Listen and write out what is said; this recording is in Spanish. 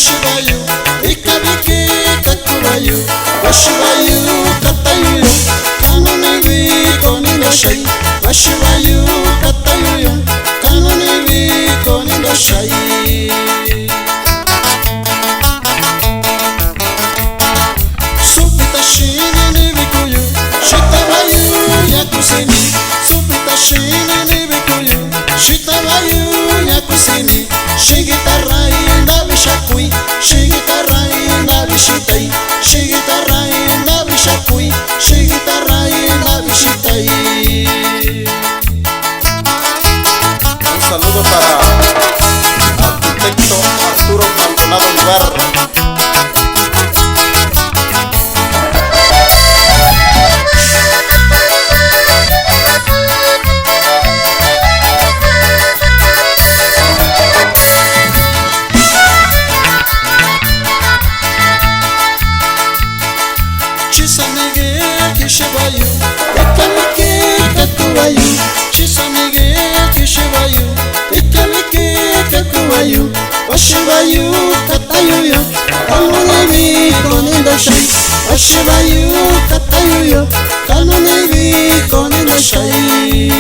kishibayu ikabiki kakubayu washibayu katayuyu kanuni bikonindoshai washibayu katayuyu kanuni bikonindoshai supita shini nibikuyu shitabayu yakusini supita shini nibikuyu shitabayu yakusini shigitarai ndabishakui shigitarai ndabishitai shigitarai ndabishakui shigitarai ndabishitai. Un saludo para arquitecto Arturo Maldonado Olivar. Chisamige kishibayu ikamike kakubayu chisamige kishibayu ikamike kakubayu washibayu katayuyu kanuni bikonindoshai washibayu katayuyu kanuni bikonindoshai.